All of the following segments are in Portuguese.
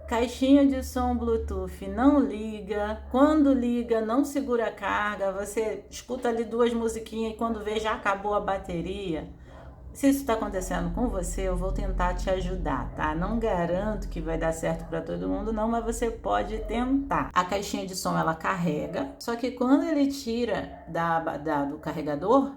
Caixinha de som Bluetooth não liga, quando liga não segura a carga, você escuta ali duas musiquinhas e quando vê já acabou a bateria. Se isso está acontecendo com você, eu vou tentar te ajudar, tá? Não garanto que vai dar certo para todo mundo, não, mas você pode tentar. A caixinha de som ela carrega, só que quando ele tira do carregador,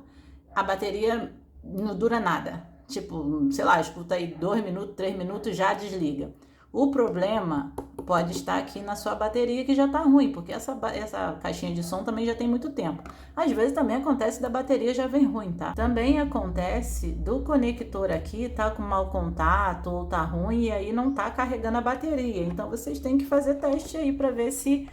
a bateria não dura nada. Tipo, sei lá, escuta aí 2 minutos, 3 minutos, já desliga. O problema pode estar aqui na sua bateria que já está ruim, porque essa caixinha de som também já tem muito tempo. Às vezes também acontece da bateria já vem ruim, tá? Também acontece do conector aqui tá com mau contato ou tá ruim e aí não tá carregando a bateria. Então vocês têm que fazer teste aí para ver se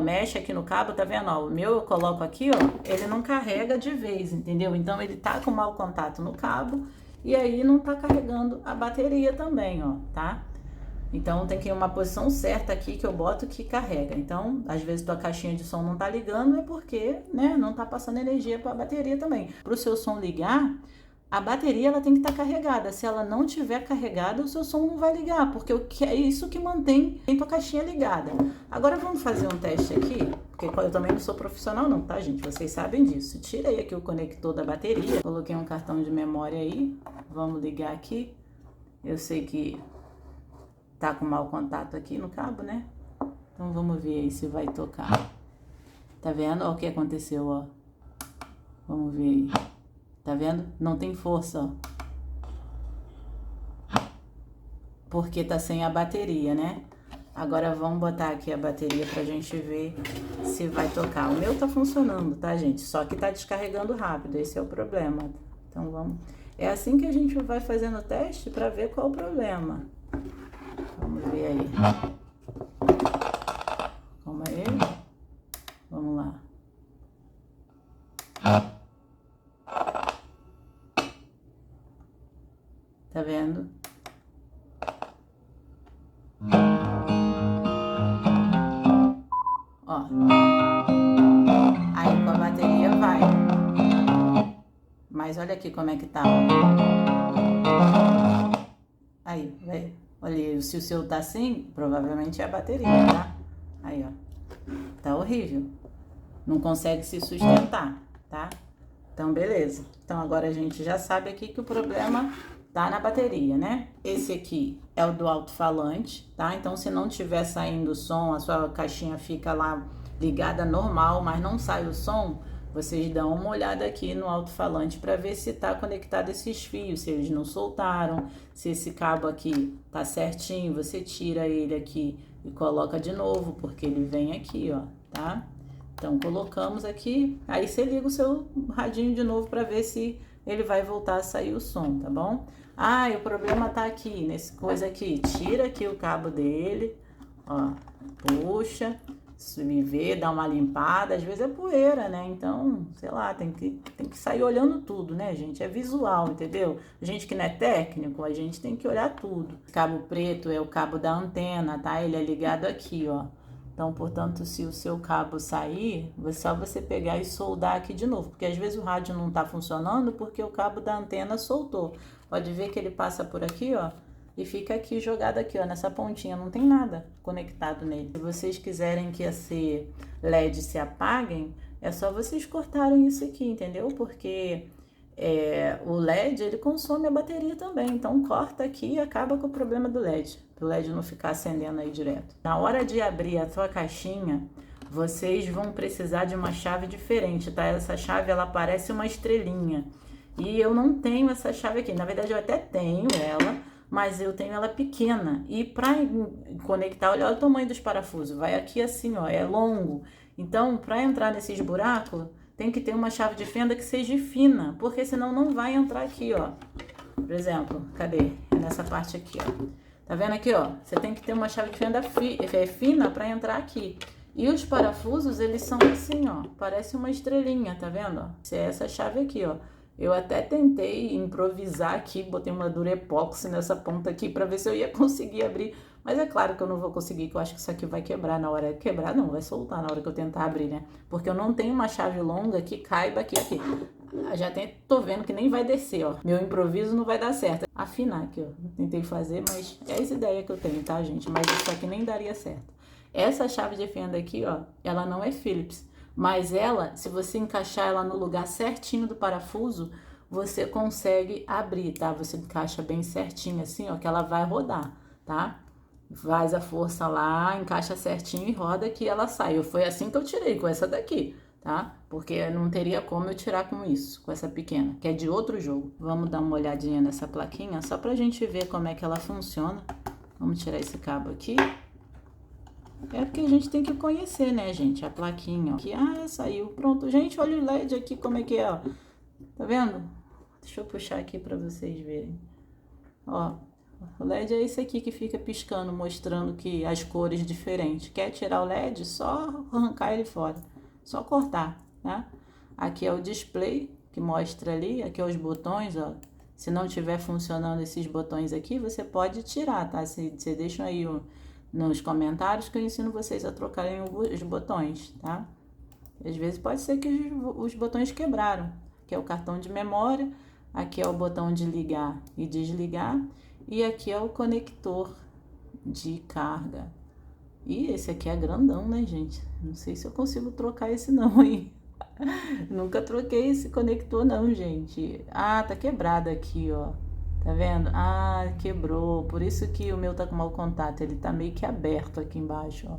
mexe aqui no cabo, tá vendo? Ó, o meu eu coloco aqui, ó, ele não carrega de vez, entendeu? Então ele tá com mau contato no cabo e aí não tá carregando a bateria também, ó, tá? Então tem que ir uma posição certa aqui que eu boto que carrega. Então, às vezes tua caixinha de som não tá ligando, é porque, né, não tá passando energia para a bateria também. Para o seu som ligar, a bateria ela tem que estar carregada. Se ela não tiver carregada, o seu som não vai ligar, porque é isso que mantém a tua caixinha ligada. Agora vamos fazer um teste aqui, porque eu também não sou profissional não, tá, gente? Vocês sabem disso. Tirei aqui o conector da bateria, coloquei um cartão de memória aí, vamos ligar aqui. Eu sei que tá com mau contato aqui no cabo, né? Então vamos ver aí se vai tocar. Tá vendo? Ó o que aconteceu, ó. Vamos ver aí. Tá vendo? Não tem força, ó. Porque tá sem a bateria, né? Agora vamos botar aqui a bateria pra gente ver se vai tocar. O meu tá funcionando, tá, gente? Só que tá descarregando rápido, esse é o problema. Então vamos... É assim que a gente vai fazendo o teste pra ver qual o problema. Vamos ver aí. Calma aí. Vamos lá. Tá vendo? Ó. Aí com a bateria vai. Mas olha aqui como é que tá, ó. Aí, vai. Olha, se o seu tá assim, provavelmente é a bateria, tá? Aí, ó. Tá horrível. Não consegue se sustentar, tá? Então, beleza. Então, agora a gente já sabe aqui que o problema tá na bateria, né? Esse aqui é o do alto-falante, tá? Então, se não tiver saindo o som, a sua caixinha fica lá ligada normal, mas não sai o som, vocês dão uma olhada aqui no alto-falante para ver se tá conectado esses fios, se eles não soltaram, se esse cabo aqui tá certinho, você tira ele aqui e coloca de novo, porque ele vem aqui, ó, tá? Então, colocamos aqui, aí você liga o seu radinho de novo para ver se ele vai voltar a sair o som, tá bom? Ah, e o problema tá aqui, nesse coisa aqui. Tira aqui o cabo dele, ó, puxa, me vê, dá uma limpada, às vezes é poeira, né? Então, sei lá, tem que sair olhando tudo, né, gente? É visual, entendeu? A gente que não é técnico, a gente tem que olhar tudo. O cabo preto é o cabo da antena, tá? Ele é ligado aqui, ó. Então, portanto, se o seu cabo sair, é só você pegar e soldar aqui de novo, porque às vezes o rádio não tá funcionando porque o cabo da antena soltou. Pode ver que ele passa por aqui, ó, e fica aqui jogado aqui, ó, nessa pontinha, não tem nada conectado nele. Se vocês quiserem que esse LED se apaguem, é só vocês cortarem isso aqui, entendeu? Porque o LED, ele consome a bateria também, então corta aqui e acaba com o problema do LED, para o LED não ficar acendendo aí direto. Na hora de abrir a sua caixinha, vocês vão precisar de uma chave diferente, tá? Essa chave, ela parece uma estrelinha, e eu não tenho essa chave aqui, na verdade eu até tenho ela, mas eu tenho ela pequena, e para conectar, olha o tamanho dos parafusos, vai aqui assim, ó, é longo, então para entrar nesses buracos, tem que ter uma chave de fenda que seja fina, porque senão não vai entrar aqui, ó. Por exemplo, cadê? É nessa parte aqui, ó. Tá vendo aqui, ó? Você tem que ter uma chave de fenda fina para entrar aqui. E os parafusos, eles são assim, ó. Parece uma estrelinha, tá vendo? Ó? É essa chave aqui, ó. Eu até tentei improvisar aqui, botei uma durepoxi nessa ponta aqui para ver se eu ia conseguir abrir, Mas é claro que eu não vou conseguir, que eu acho que isso aqui vai quebrar na hora. Quebrar não, vai soltar na hora que eu tentar abrir, né? Porque eu não tenho uma chave longa que caiba aqui. Já tô vendo que nem vai descer, ó. Meu improviso não vai dar certo. Afinar aqui, ó. Tentei fazer, mas é essa ideia que eu tenho, tá, gente? Mas isso aqui nem daria certo. Essa chave de fenda aqui, ó, ela não é Phillips. Mas ela, se você encaixar ela no lugar certinho do parafuso, você consegue abrir, tá? Você encaixa bem certinho assim, ó, que ela vai rodar, tá? Faz a força lá, encaixa certinho e roda que ela sai. Foi assim que eu tirei com essa daqui, tá? Porque não teria como eu tirar com isso, com essa pequena, que é de outro jogo. Vamos dar uma olhadinha nessa plaquinha, só pra gente ver como é que ela funciona. Vamos tirar esse cabo aqui. É porque a gente tem que conhecer, né, gente, a plaquinha, ó. Aqui, saiu. Pronto, gente, olha o LED aqui, como é que é, ó. Tá vendo? Deixa eu puxar aqui pra vocês verem. Ó, o LED é esse aqui que fica piscando, mostrando que as cores diferentes. Quer tirar o LED? Só arrancar ele fora. Só cortar, né? Aqui é o display que mostra ali. Aqui é os botões, ó. Se não tiver funcionando esses botões aqui, você pode tirar, tá? Você deixa aí nos comentários que eu ensino vocês a trocarem os botões, tá? Às vezes pode ser que os botões quebraram. Aqui é o cartão de memória. Aqui é o botão de ligar e desligar. E aqui é o conector de carga. E esse aqui é grandão, né, gente? Não sei se eu consigo trocar esse não, hein? Nunca troquei esse conector não, gente. Tá quebrado aqui, ó. Tá vendo? Quebrou. Por isso que o meu tá com mau contato. Ele tá meio que aberto aqui embaixo, ó.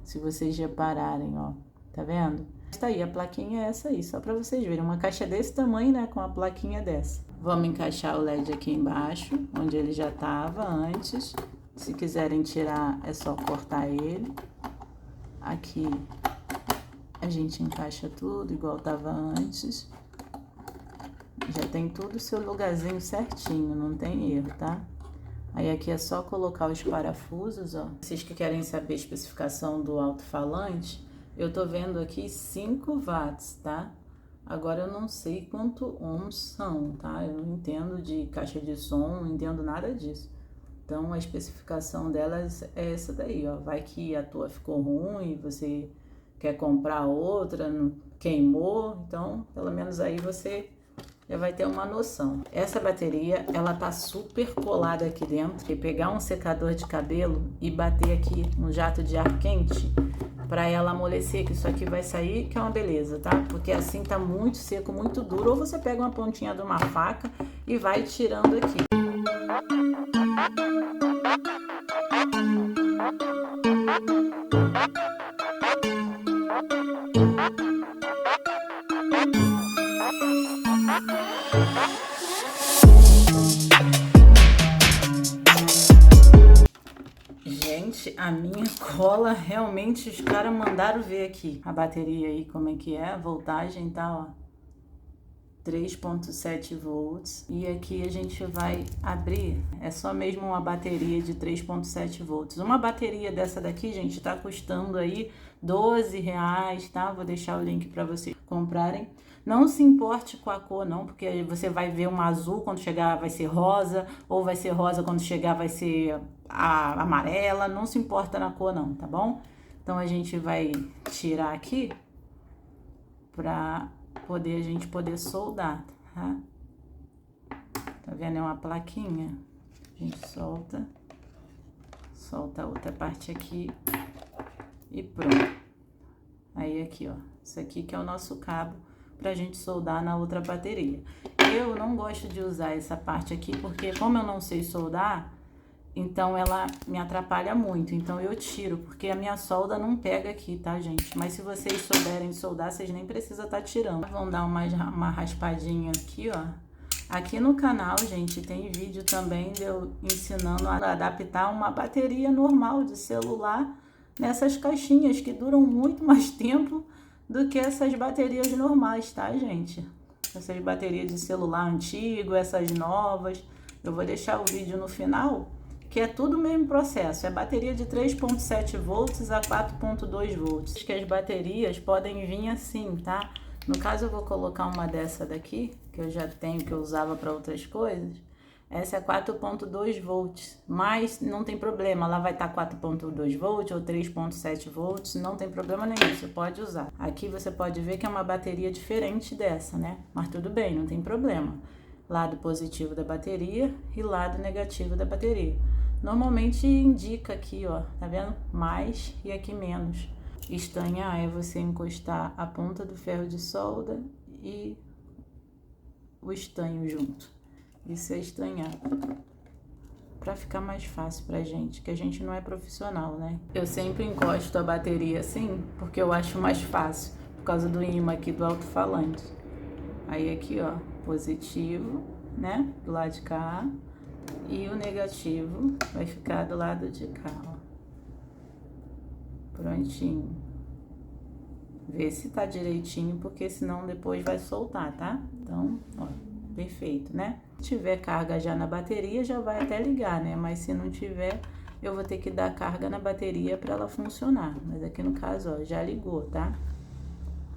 Se vocês repararem, ó. Tá vendo? Tá aí, a plaquinha é essa aí, só pra vocês verem. Uma caixa desse tamanho, né, com a plaquinha dessa. Vamos encaixar o LED aqui embaixo, onde ele já tava antes. Se quiserem tirar, é só cortar ele. Aqui a gente encaixa tudo igual tava antes. Já tem tudo o seu lugarzinho certinho, não tem erro, tá? Aí aqui é só colocar os parafusos, ó. Vocês que querem saber a especificação do alto-falante, eu tô vendo aqui 5 watts, tá? Agora eu não sei quanto ohms são, tá? Eu não entendo de caixa de som, não entendo nada disso. Então a especificação delas é essa daí, ó. Vai que a tua ficou ruim, você quer comprar outra, queimou, então pelo menos aí você já vai ter uma noção. Essa bateria, ela tá super colada aqui dentro. E pegar um secador de cabelo e bater aqui no jato de ar quente para ela amolecer, que isso aqui vai sair, que é uma beleza, tá? Porque assim tá muito seco, muito duro. Ou você pega uma pontinha de uma faca e vai tirando aqui. Gente, a minha cola, realmente os caras mandaram ver aqui. A bateria aí, como é que é, a voltagem tá, ó, 3.7 volts. E aqui a gente vai abrir, é só mesmo uma bateria de 3.7 volts. Uma bateria dessa daqui, gente, tá custando aí R$12, tá? Vou deixar o link para vocês comprarem. Não se importe com a cor, não, porque você vai ver um azul, quando chegar vai ser rosa, ou vai ser rosa, quando chegar vai ser a amarela. Não se importa na cor, não, tá bom? Então, a gente vai tirar aqui pra a gente poder soldar, tá? Tá vendo? É uma plaquinha. A gente solta a outra parte aqui e pronto. Aí, aqui, ó, isso aqui que é o nosso cabo pra gente soldar na outra bateria. Eu não gosto de usar essa parte aqui, porque como eu não sei soldar, então ela me atrapalha muito. Então eu tiro, porque a minha solda não pega aqui, tá, gente? Mas se vocês souberem soldar, vocês nem precisam estar tirando. Vamos dar uma raspadinha aqui, ó. Aqui no canal, gente, tem vídeo também de eu ensinando a adaptar uma bateria normal de celular nessas caixinhas, que duram muito mais tempo do que essas baterias normais, tá, gente? Essas baterias de celular antigo, essas novas. Eu vou deixar o vídeo no final, que é tudo o mesmo processo. É bateria de 3.7 volts a 4.2 volts. Que as baterias podem vir assim, tá? No caso, eu vou colocar uma dessa daqui, que eu já tenho, que eu usava para outras coisas. Essa é 4.2 volts, mas não tem problema, ela vai estar 4.2 volts ou 3.7 volts, não tem problema nenhum, você pode usar. Aqui você pode ver que é uma bateria diferente dessa, né? Mas tudo bem, não tem problema. Lado positivo da bateria e lado negativo da bateria. Normalmente indica aqui, ó, tá vendo? Mais e aqui menos. Estanhar é você encostar a ponta do ferro de solda e o estanho junto. Isso é estanhar. Pra ficar mais fácil pra gente, que a gente não é profissional, né? Eu sempre encosto a bateria assim, porque eu acho mais fácil, por causa do ímã aqui do alto-falante. Aí aqui, ó, positivo, né? Do lado de cá. E o negativo vai ficar do lado de cá, ó. Prontinho. Vê se tá direitinho, porque senão depois vai soltar, tá? Então, ó, perfeito, né? Se tiver carga já na bateria, já vai até ligar, né? Mas se não tiver, eu vou ter que dar carga na bateria para ela funcionar. Mas aqui no caso, ó, já ligou, tá?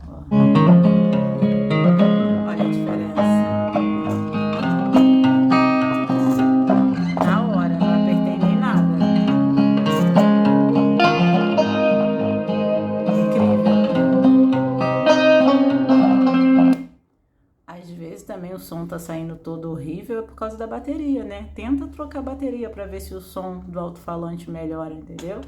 Ó. Olha a diferença. Na hora, não apertei nem nada. Às vezes também o som tá saindo todo horrível é por causa da bateria, né? Tenta trocar a bateria para ver se o som do alto-falante melhora, entendeu?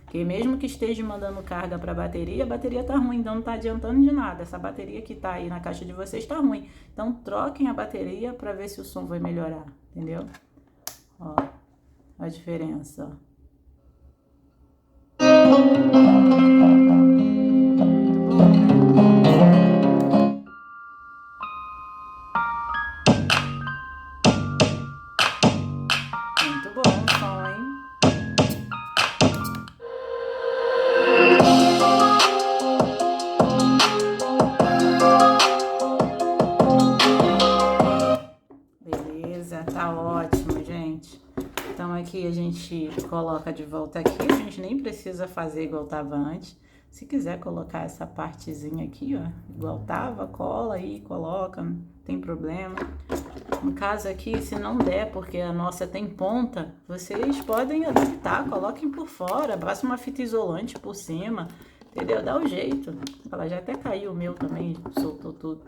Porque mesmo que esteja mandando carga para a bateria tá ruim, então não tá adiantando de nada. Essa bateria que tá aí na caixa de vocês tá ruim. Então troquem a bateria para ver se o som vai melhorar, entendeu? Ó, a diferença, ó. Muito bom o som, hein? Beleza, tá ótimo, gente. Então aqui a gente coloca de volta aqui, a gente nem precisa fazer igual tava antes. Se quiser colocar essa partezinha aqui, ó, igual tava, cola aí, coloca, não tem problema. No caso aqui, se não der, porque a nossa tem ponta, vocês podem adaptar, coloquem por fora, passa uma fita isolante por cima, entendeu? Dá o jeito. Ela já até caiu o meu também, soltou tudo.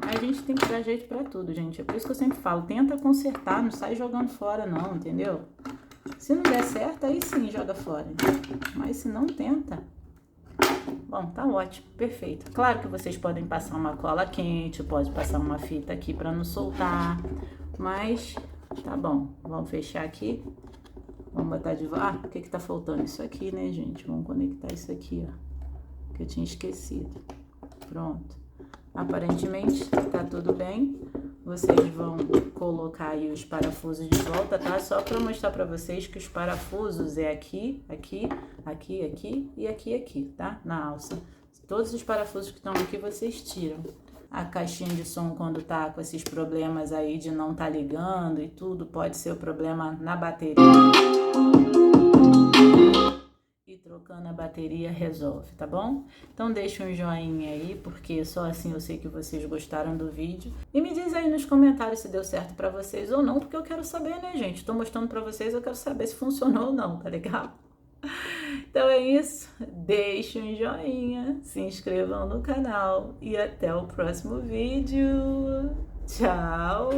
A gente tem que dar jeito pra tudo, gente. É por isso que eu sempre falo, tenta consertar, não sai jogando fora não, entendeu? Se não der certo, aí sim joga fora. Mas se não, tenta. Bom, tá ótimo, perfeito. Claro que vocês podem passar uma cola quente, pode passar uma fita aqui pra não soltar, mas tá bom. Vamos fechar aqui. Vamos botar de volta. Ah, o que que tá faltando? Isso aqui, né, gente? Vamos conectar isso aqui, ó, que eu tinha esquecido. Pronto. Aparentemente tá tudo bem. Vocês vão colocar aí os parafusos de volta, tá? Só para mostrar para vocês que os parafusos é aqui, aqui, aqui, aqui e aqui, aqui, tá? Na alça. Todos os parafusos que estão aqui vocês tiram. A caixinha de som, quando tá com esses problemas aí de não tá ligando e tudo, pode ser o problema na bateria. E trocando a bateria resolve, tá bom? Então deixa um joinha aí, porque só assim eu sei que vocês gostaram do vídeo. E me diz aí nos comentários se deu certo pra vocês ou não, porque eu quero saber, né, gente? Tô mostrando pra vocês, eu quero saber se funcionou ou não, tá legal? Então é isso, deixa um joinha, se inscrevam no canal e até o próximo vídeo. Tchau!